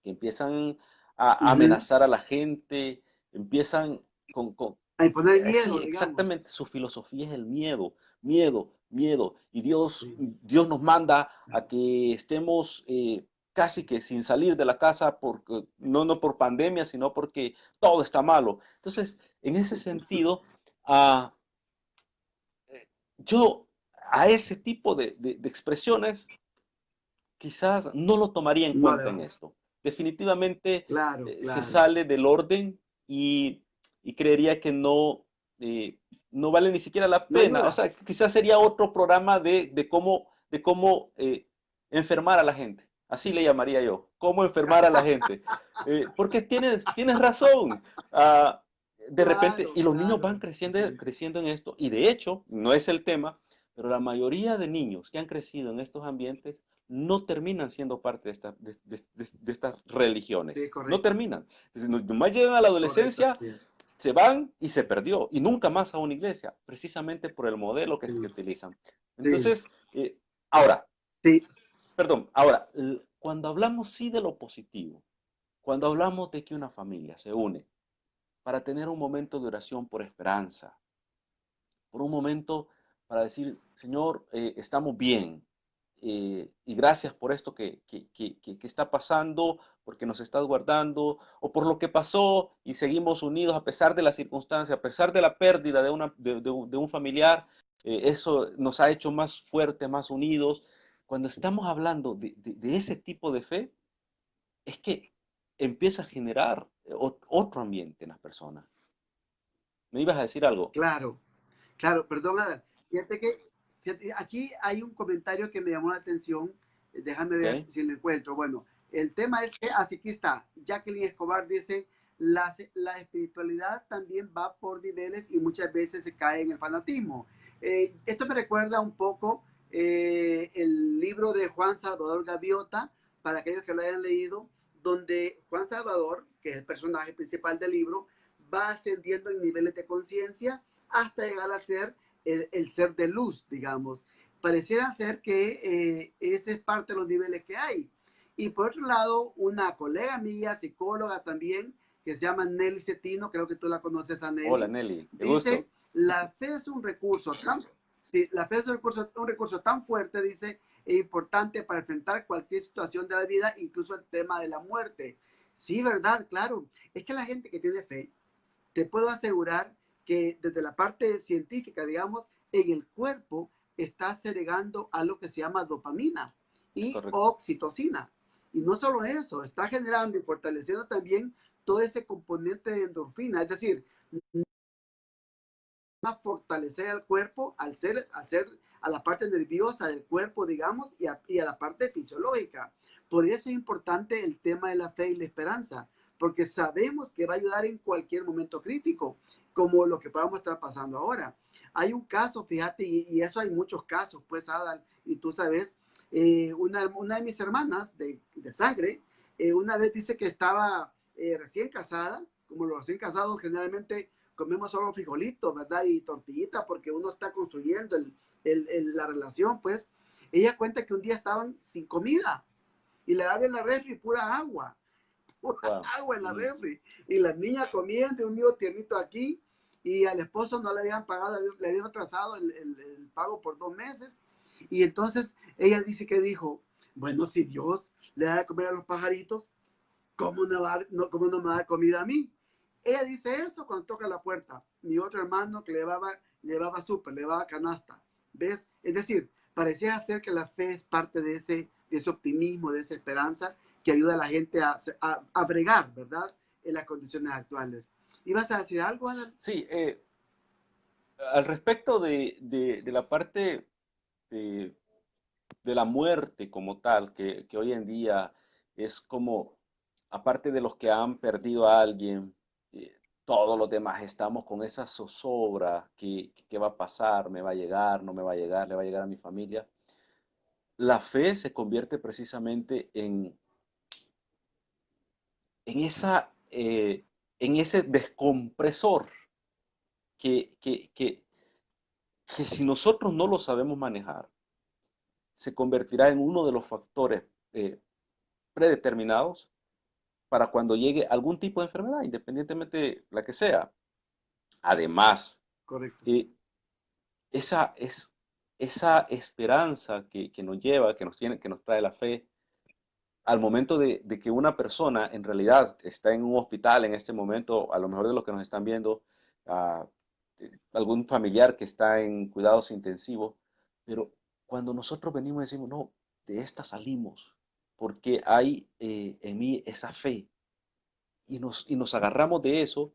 B: que empiezan a
A: ujú.
B: amenazar a la gente, empiezan con
A: A imponer
B: sí,
A: miedo, digamos.
B: exactamente, su filosofía es el miedo, miedo, miedo. Y
A: Sí,
B: Dios nos manda a que estemos casi que sin salir de la casa, porque, no por pandemia, sino porque todo está malo. Entonces, en ese sentido, ah, yo a ese tipo de expresiones quizás no lo tomaría en
A: no le
B: cuenta
A: va.
B: en esto. Definitivamente
A: Claro,
B: se
A: claro.
B: sale del orden y creería que no vale ni siquiera la
A: No
B: pena. O
A: ayuda.
B: sea, quizás sería otro programa de cómo enfermar a la gente. Así le llamaría yo, cómo enfermar a la gente. Porque tienes razón. Ah, de repente,
A: Claro,
B: y los niños van
A: claro.
B: creciendo,
A: Sí,
B: creciendo en esto. Y de hecho, no es el tema, pero la mayoría de niños que han crecido en estos ambientes no terminan siendo parte de estas
A: sí,
B: religiones. No
A: correcto.
B: terminan. Entonces, nomás llegan a la
A: Correcto,
B: adolescencia,
A: así es.
B: se van y se perdió. Y nunca más a una iglesia, precisamente por el modelo que
A: Sí,
B: utilizan.
A: sí,
B: Entonces, ahora,
A: sí,
B: perdón, ahora, cuando hablamos sí de lo positivo, cuando hablamos de que una familia se une para tener un momento de oración por esperanza, por un momento para decir, Señor, estamos bien, y gracias por esto que está pasando, porque nos estás guardando, o por lo que pasó y seguimos unidos a pesar de la circunstancia, a pesar de la pérdida de un familiar, eso nos ha hecho más fuertes, más unidos. Cuando estamos hablando de ese tipo de fe, es que empieza a generar otro ambiente en las personas. ¿Me ibas a decir algo?
A: claro. Claro, perdón, Adal. Fíjate que aquí hay un comentario que me llamó la atención. Déjame
B: ¿Ok?
A: ver si lo encuentro. Bueno, el tema es que, así que está. Jacqueline Escobar dice, la espiritualidad también va por niveles y muchas veces se cae en el fanatismo. Esto me recuerda un poco el libro de Juan Salvador Gaviota, para aquellos que lo hayan leído, donde Juan Salvador, que es el personaje principal del libro, va ascendiendo en niveles de conciencia hasta llegar a ser el ser de luz, digamos. Pareciera ser que ese es parte de los niveles que hay. Y por otro lado, una colega mía, psicóloga también, que se llama Nelly Cetino, creo que tú la conoces a
B: Hola
A: Nelly,
B: Nelly, qué
A: dice,
B: gusto.
A: la fe es un recurso tan, sí, la fe es un recurso tan fuerte, dice, e importante para enfrentar cualquier situación de la vida, incluso el tema de la muerte. Sí, verdad, claro. Es que la gente que tiene fe, te puedo asegurar que desde la parte científica, digamos, en el cuerpo está segregando algo que se llama dopamina
B: Es
A: y
B: correcto.
A: oxitocina. Y no solo eso, está generando y fortaleciendo también todo ese componente de endorfina, es decir, a fortalecer al cuerpo al ser a la parte nerviosa del cuerpo, digamos, y a la parte fisiológica. Por eso es importante el tema de la fe y la esperanza, porque sabemos que va a ayudar en cualquier momento crítico, como lo que podamos estar pasando ahora. Hay un caso, fíjate, y eso hay muchos casos, pues, Adal, y tú sabes, una de mis hermanas de sangre, una vez dice que estaba recién casada, como los recién casados generalmente comemos solo frijolitos, ¿verdad? Y tortillitas porque uno está construyendo la relación, pues. Ella cuenta que un día estaban sin comida y le abren la refri pura
B: Wow.
A: agua en la
B: Ujú.
A: refri. Y las niñas comían de un niño tiernito aquí y al esposo no le habían pagado, le habían atrasado el pago por 2 meses. Y entonces ella dice que dijo, bueno, si Dios le da de comer a los pajaritos, ¿cómo no, cómo no me va a dar comida a mí? Ella dice eso cuando toca la puerta. Mi otro hermano que llevaba súper, llevaba canasta. ¿Ves? Es decir, parecía ser que la fe es parte de ese optimismo, de esa esperanza que ayuda a la gente a bregar, ¿verdad? En las condiciones actuales. ¿Ibas a decir algo, Alan?
B: Sí, al respecto de la parte de, de la muerte como tal, que hoy en día es como, aparte de los que han perdido a alguien, todos los demás estamos con esa zozobra que va a pasar, me va a llegar, no me va a llegar, le va a llegar a mi familia. La fe se convierte precisamente en en ese descompresor que, que, que, que si nosotros no lo sabemos manejar, se convertirá en uno de los factores eh, predeterminados para cuando llegue algún tipo de enfermedad, independientemente de la que sea. Además,
A: Correcto.
B: eh, esa, es, esa esperanza que nos lleva, que nos trae la fe, al momento de que una persona en realidad está en un hospital en este momento, a lo mejor de los que nos están viendo, uh, algún familiar que está en cuidados intensivos, pero cuando nosotros venimos y decimos, no, de esta salimos, porque hay en mí esa fe, y nos agarramos de eso,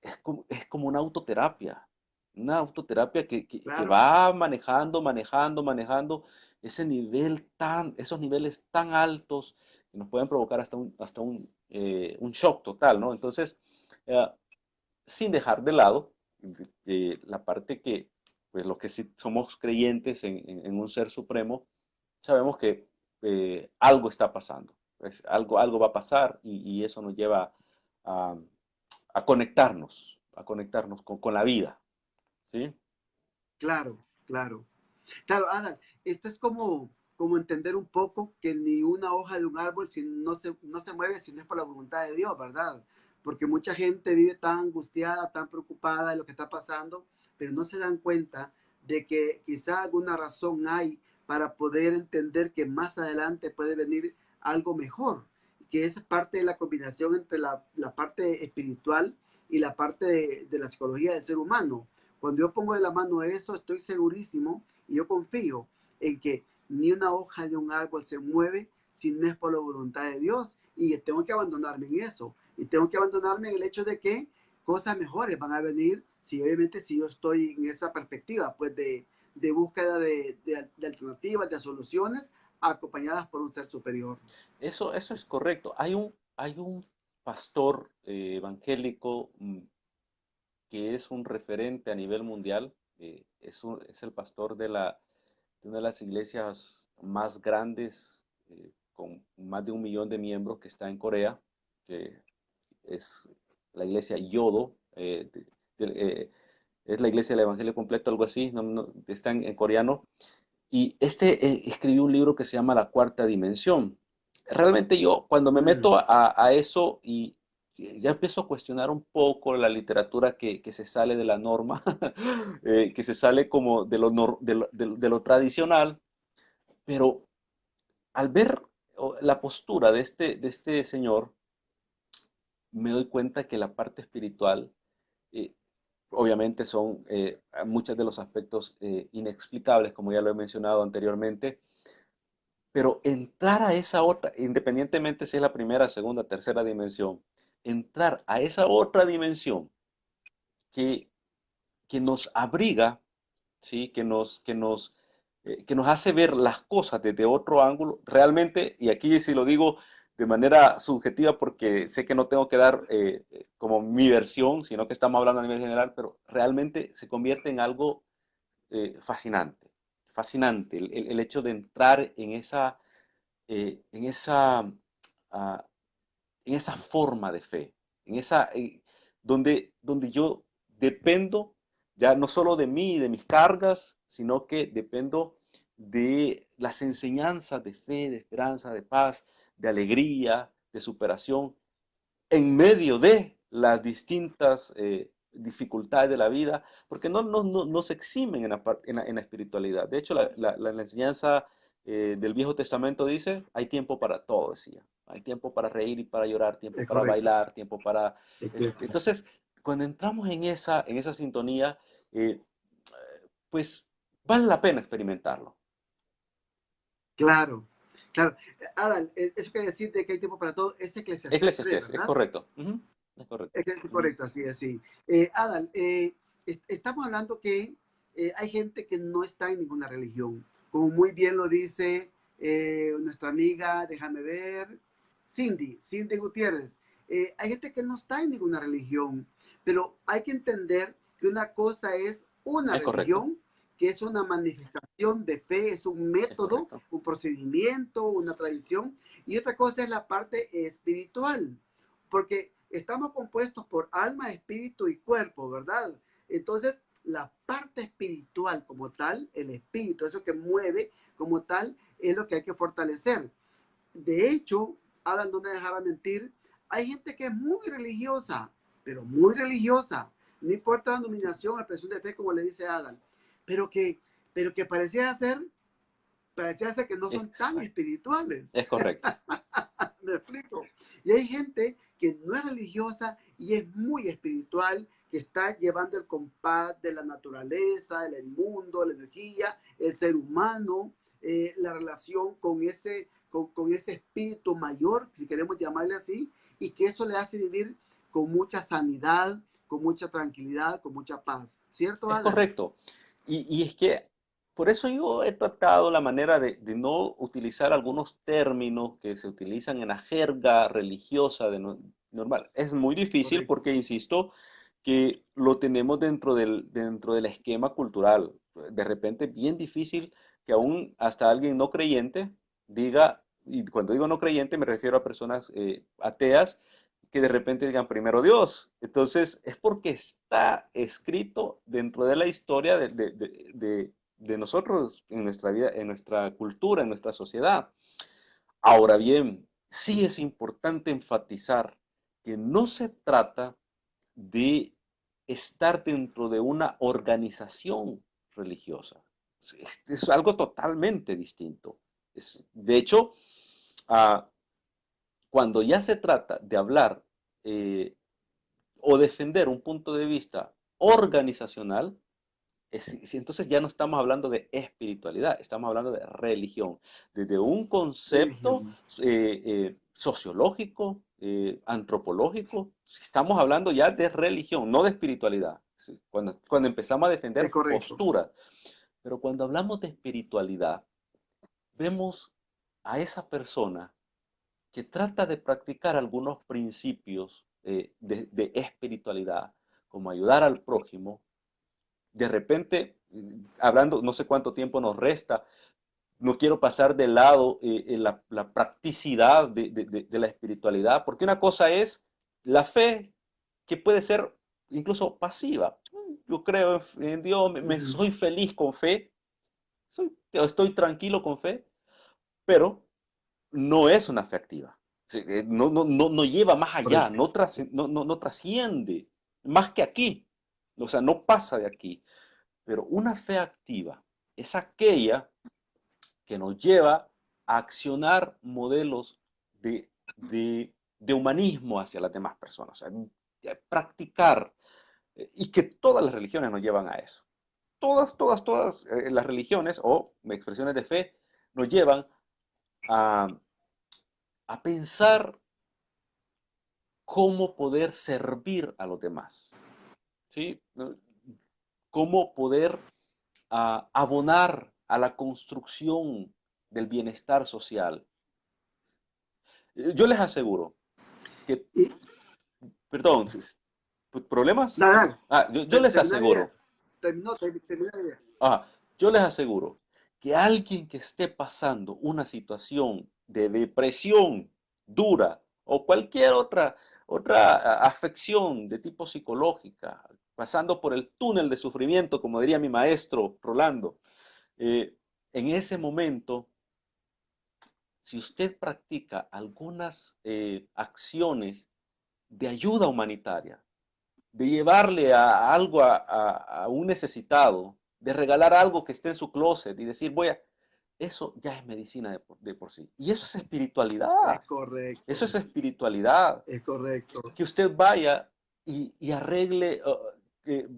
B: es como una autoterapia que
A: Claro,
B: va manejando, manejando, manejando esos niveles tan altos que nos pueden provocar hasta un shock total, ¿no? Entonces, eh, sin dejar de lado la parte que, pues los que sí somos creyentes en un ser supremo, sabemos que algo está pasando, pues, algo va a pasar y eso nos lleva a, a conectarnos con la vida, ¿sí?
A: claro, claro. Claro, Alan, esto es como entender un poco que ni una hoja de un árbol si no se mueve si no es por la voluntad de Dios, ¿verdad? Porque mucha gente vive tan angustiada, tan preocupada de lo que está pasando, pero no se dan cuenta de que quizá alguna razón hay para poder entender que más adelante puede venir algo mejor, que es parte de la combinación entre la parte espiritual y la parte de la psicología del ser humano. Cuando yo pongo de la mano eso, estoy segurísimo y yo confío en que ni una hoja de un árbol se mueve si no es por la voluntad de Dios. Y tengo que abandonarme en eso. Y tengo que abandonarme en el hecho de que cosas mejores van a venir si obviamente si yo estoy en esa perspectiva, pues de búsqueda de alternativas, de soluciones, acompañadas por un ser superior.
B: Eso es correcto. Hay un pastor evangélico que es un referente a nivel mundial, es el pastor de una de las iglesias más grandes, con más de 1 millón de miembros que está en Corea, que es la iglesia Yodo, es la iglesia del Evangelio Completo, algo así, está en coreano. Y escribió un libro que se llama La Cuarta Dimensión. Realmente yo, cuando me
A: Mm,
B: meto a eso y ya empiezo a cuestionar un poco la literatura que se sale de la norma, que se sale como de lo tradicional, pero al ver la postura de este señor, me doy cuenta que la parte espiritual, eh, obviamente son muchos de los aspectos inexplicables, como ya lo he mencionado anteriormente, pero entrar a esa otra, independientemente si es la primera, segunda, tercera dimensión, entrar a esa otra dimensión que, que nos abriga, ¿sí? Que nos hace ver las cosas desde otro ángulo, realmente, y aquí sí lo digo de manera subjetiva porque sé que no tengo que dar como mi versión, sino que estamos hablando a nivel general, pero realmente se convierte en algo fascinante, fascinante el hecho de entrar en ah, en esa forma de fe, en donde yo dependo ya no solo de mí y de mis cargas, sino que dependo de las enseñanzas de fe, de esperanza, de paz, de alegría, de superación, en medio de las distintas dificultades de la vida, porque no se eximen en la espiritualidad. De hecho, la enseñanza del Viejo Testamento dice, hay tiempo para todo, decía. Hay tiempo para reír y para llorar, tiempo
A: Es
B: para
A: correcto.
B: bailar, tiempo para...
A: Es que sí.
B: Entonces, cuando entramos en esa sintonía, eh, pues vale la pena experimentarlo.
A: Claro, claro. Adal, eso quiere decir de que hay tiempo para todo. Es Eclesiastés 3,
B: Eclesiastés, es
A: ¿verdad?
B: correcto. Ujú, es correcto.
A: Es
B: Ujú.
A: correcto, así, así. Adal, estamos hablando que hay gente que no está en ninguna religión. Como muy bien lo dice nuestra amiga, déjame ver, Cindy Gutiérrez. Hay gente que no está en ninguna religión, pero hay que entender que una cosa es una
B: Es correcto,
A: religión, que es una manifestación de fe, es un
B: es
A: método,
B: correcto.
A: un procedimiento, una tradición, y otra cosa es la parte espiritual, porque estamos compuestos por alma, espíritu y cuerpo, ¿verdad? Entonces, la parte espiritual como tal, el espíritu, eso que mueve como tal, es lo que hay que fortalecer. De hecho, Adam no me dejaba mentir, hay gente que es muy religiosa, pero muy religiosa, no importa la nominación, la expresión de fe, como le dice Adam, pero que, pero que parecía ser que no son tan
B: Exacto,
A: espirituales.
B: es correcto.
A: Me explico. Y hay gente que no es religiosa y es muy espiritual, que está llevando el compás de la naturaleza, del mundo, la energía, el ser humano, la relación con ese espíritu mayor, si queremos llamarle así, y que eso le hace vivir con mucha sanidad, con mucha tranquilidad, con mucha paz. ¿Cierto,
B: Es
A: Adal?
B: correcto. Y es que por eso yo he tratado la manera de no utilizar algunos términos que se utilizan en la jerga religiosa normal. Es muy difícil
A: Correcto.
B: porque, insisto, que lo tenemos dentro del esquema cultural. De repente, bien difícil que aún hasta alguien no creyente diga, y cuando digo no creyente me refiero a personas ateas, que de repente digan primero Dios. Entonces, es porque está escrito dentro de la historia de nosotros, en nuestra vida, en nuestra cultura, en nuestra sociedad. Ahora bien, sí es importante enfatizar que no se trata de estar dentro de una organización religiosa. Es algo totalmente distinto. De hecho, ah, cuando ya se trata de hablar eh, o defender un punto de vista organizacional, entonces ya no estamos hablando de espiritualidad, estamos hablando de religión, desde un concepto
A: Religión.
B: sociológico, antropológico, estamos hablando ya de religión, no de espiritualidad. ¿Sí? Cuando empezamos a
A: Es
B: defender
A: correcto.
B: posturas, pero cuando hablamos de espiritualidad, vemos a esa persona que trata de practicar algunos principios de espiritualidad, como ayudar al prójimo, de repente, hablando, no sé cuánto tiempo nos resta, no quiero pasar de lado la practicidad de la espiritualidad, porque una cosa es la fe, que puede ser incluso pasiva. Yo creo en Dios,
A: Ujú.
B: soy feliz con fe, estoy tranquilo con fe, pero no es una fe activa. Sí, no lleva más allá,
A: Correcto.
B: no trasciende más que aquí. O sea, no pasa de aquí. Pero una fe activa es aquella que nos lleva a accionar modelos de humanismo hacia las demás personas. O sea, practicar, y que todas las religiones nos llevan a eso. Todas las religiones o expresiones de fe nos llevan a, a pensar cómo poder servir a los demás, ¿sí? ¿No? Cómo poder abonar a la construcción del bienestar social. Yo les aseguro que,
A: Y
B: perdón, ¿problemas?
A: nada,
B: Yo les
A: termina la idea.
B: aseguro,
A: Termina la idea.
B: ah, yo les aseguro que alguien que esté pasando una situación de depresión dura o cualquier otra afección de tipo psicológica, pasando por el túnel de sufrimiento, como diría mi maestro Rolando, eh, en ese momento, si usted practica algunas acciones de ayuda humanitaria, de llevarle algo a un necesitado, de regalar algo que esté en su closet y decir, eso ya es medicina de por sí. Y eso es espiritualidad.
A: Es correcto.
B: Eso es espiritualidad.
A: Es correcto.
B: Que usted vaya y arregle,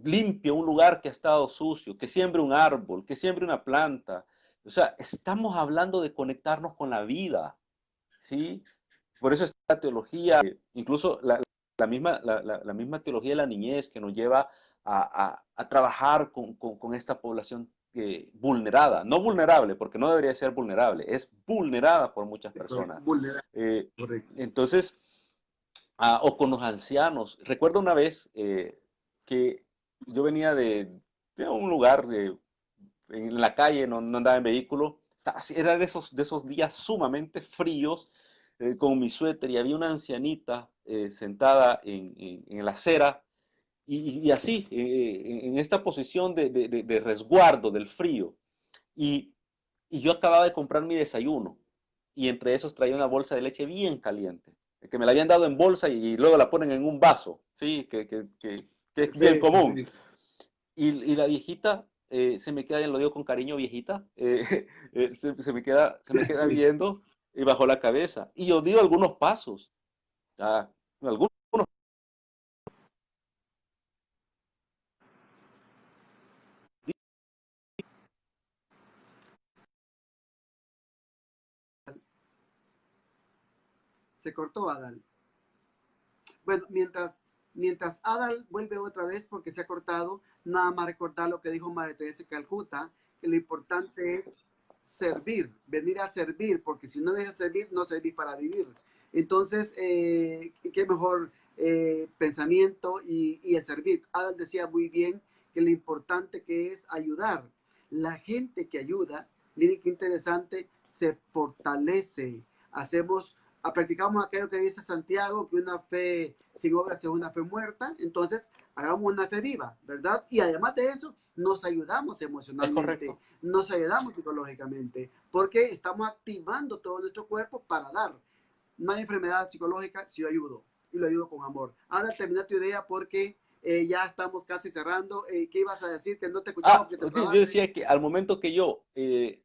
B: limpie un lugar que ha estado sucio, que siembre un árbol, que siembre una planta. O sea, estamos hablando de conectarnos con la vida, ¿sí? Por eso está la teología, incluso la misma teología de la niñez que nos lleva a trabajar con esta población vulnerada, no vulnerable, porque no debería ser vulnerable, es vulnerada por muchas personas.
A: Vulnerable.
B: Entonces, o con los ancianos. Recuerdo una vez que yo venía de un lugar en la calle, no andaba en vehículo. Era de esos días sumamente fríos, con mi suéter, y había una ancianita sentada en la acera, y así, en esta posición de resguardo del frío. Y, y yo acababa de comprar mi desayuno, y entre esos traía una bolsa de leche bien caliente, que me la habían dado en bolsa y luego la ponen en un vaso, ¿sí? Que es bien
A: Sí,
B: común.
A: sí.
B: Y la viejita se me queda, lo digo con cariño, viejita, se me queda
A: Sí.
B: viendo y bajó la cabeza. Y yo digo algunos pasos, algunos.
A: Se cortó Adal. Bueno, mientras Adal vuelve otra vez porque se ha cortado, nada más recordar lo que dijo Madre Teresa de Calcuta, que lo importante es servir, venir a servir, porque si no vienes a servir, no servís para vivir. Entonces, qué mejor pensamiento y el servir. Adal decía muy bien que lo importante que es ayudar. La gente que ayuda, miren qué interesante, se fortalece. Practicamos aquello que dice Santiago, que una fe sin obras es una fe muerta. Entonces, hagamos una fe viva, ¿verdad? Y además de eso, nos ayudamos
B: Es
A: emocionalmente,
B: correcto.
A: nos ayudamos psicológicamente, porque estamos activando todo nuestro cuerpo para dar. No hay enfermedad psicológica si yo ayudo, y lo ayudo con amor. Ahora termina tu idea porque ya estamos casi cerrando. ¿Qué ibas a decir? Que no te escuchamos porque te
B: Sí, yo
A: trabaste.
B: decía que al momento que yo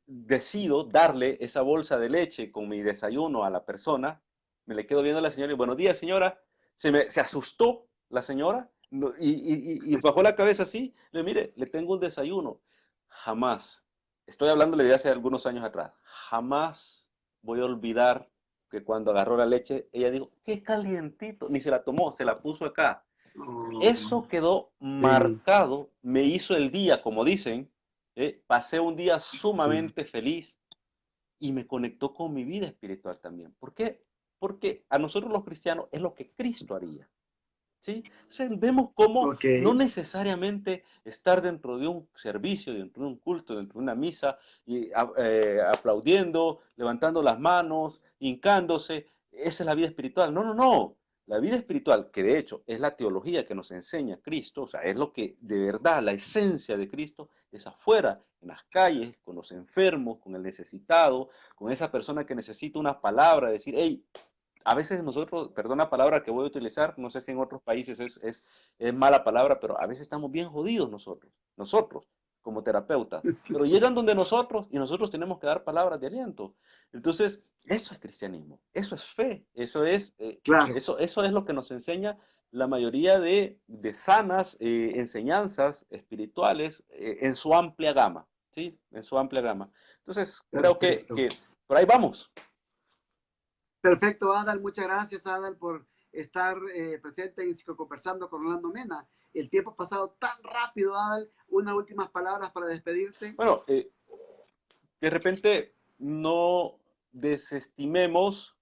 B: decido darle esa bolsa de leche con mi desayuno a la persona, me le quedo viendo a la señora y buenos días, señora. Se asustó la señora, y bajó la cabeza así. Le mire, le tengo un desayuno. Jamás, estoy hablándole de hace algunos años atrás, jamás voy a olvidar que cuando agarró la leche, ella dijo, qué calientito, ni se la tomó, se la puso acá.
A: Oh,
B: Eso quedó
A: sí,
B: marcado, me hizo el día, como dicen, pasé un día
A: sí.
B: sumamente feliz y me conectó con mi vida espiritual también. ¿Por qué? Porque a nosotros los cristianos es lo que Cristo haría. ¿Sí? O sea, vemos cómo
A: Ok.
B: no necesariamente estar dentro de un servicio, dentro de un culto, dentro de una misa, y aplaudiendo, levantando las manos, hincándose, esa es la vida espiritual. No, no, no. La vida espiritual, que de hecho es la teología que nos enseña Cristo, o sea, es lo que de verdad, la esencia de Cristo, es afuera, en las calles, con los enfermos, con el necesitado, con esa persona que necesita una palabra, decir, hey, a veces nosotros, perdón la palabra que voy a utilizar, no sé si en otros países es mala palabra, pero a veces estamos bien jodidos nosotros como terapeutas, pero llegan donde nosotros y nosotros tenemos que dar palabras de aliento. Entonces, eso es cristianismo, eso es fe,
A: Claro,
B: eso es lo que nos enseña la mayoría de sanas enseñanzas espirituales en su amplia gama, ¿sí? En su amplia gama. Entonces, creo
A: perfecto.
B: que por ahí vamos.
A: Perfecto, Adal. Muchas gracias, Adal, por estar presente en Conversando con Orlando Mena. El tiempo ha pasado tan rápido, Adal. Unas últimas palabras para despedirte.
B: Bueno, de repente no desestimemos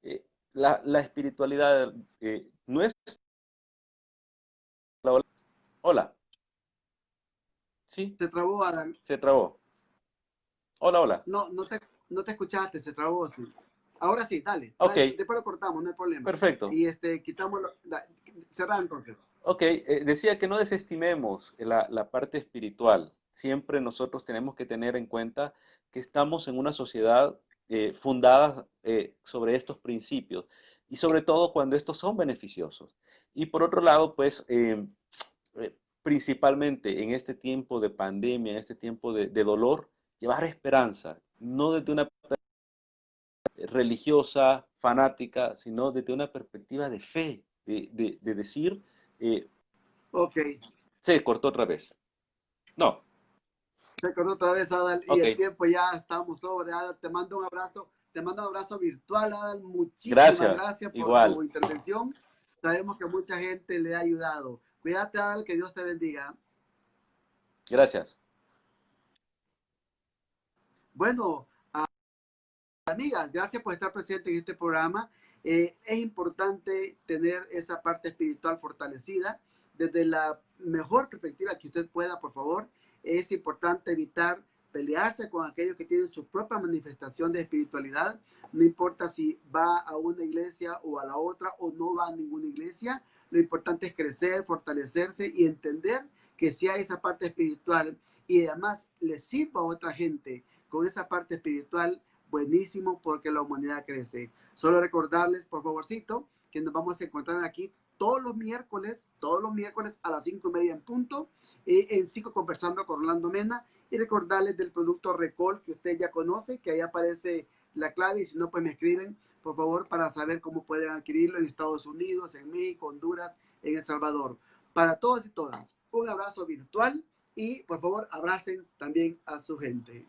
B: eh, la espiritualidad. No es... Hola, sí,
A: Se trabó, Adal.
B: se trabó. Hola, hola.
A: No, no te escuchaste, se trabó, sí. Ahora sí, dale,
B: Ok,
A: dale, después lo cortamos, no hay problema.
B: perfecto.
A: Y quitamos, cerrar entonces.
B: Ok, decía que no desestimemos la parte espiritual. Siempre nosotros tenemos que tener en cuenta que estamos en una sociedad fundada sobre estos principios, y sobre todo cuando estos son beneficiosos. Y por otro lado, pues principalmente en este tiempo de pandemia, en este tiempo de dolor, llevar esperanza, no desde una religiosa, fanática, sino desde una perspectiva de fe, de decir, eh,
A: Ok,
B: se cortó otra vez. No,
A: se cortó otra vez, Adal, y
B: ok,
A: el tiempo ya estamos sobre. Adal, te mando un abrazo virtual, Adal. Muchísimas
B: gracias,
A: gracias por tu
B: igual,
A: intervención. Sabemos que mucha gente le ha ayudado. Cuídate, Adal, que Dios te bendiga.
B: gracias.
A: Bueno, amigas, gracias por estar presente en este programa. Es importante tener esa parte espiritual fortalecida desde la mejor perspectiva que usted pueda, por favor. Es importante evitar pelearse con aquellos que tienen su propia manifestación de espiritualidad. No importa si va a una iglesia o a la otra o no va a ninguna iglesia. Lo importante es crecer, fortalecerse y entender que si hay esa parte espiritual y además le sirva a otra gente con esa parte espiritual, buenísimo, porque la humanidad crece. Solo recordarles, por favorcito, que nos vamos a encontrar aquí todos los miércoles a las 5:30 en punto, en Psico Conversando con Orlando Mena, y recordarles del producto Recol que usted ya conoce, que ahí aparece la clave, y si no, pues me escriben, por favor, para saber cómo pueden adquirirlo en Estados Unidos, en México, Honduras, en El Salvador. Para todos y todas, un abrazo virtual y por favor abracen también a su gente.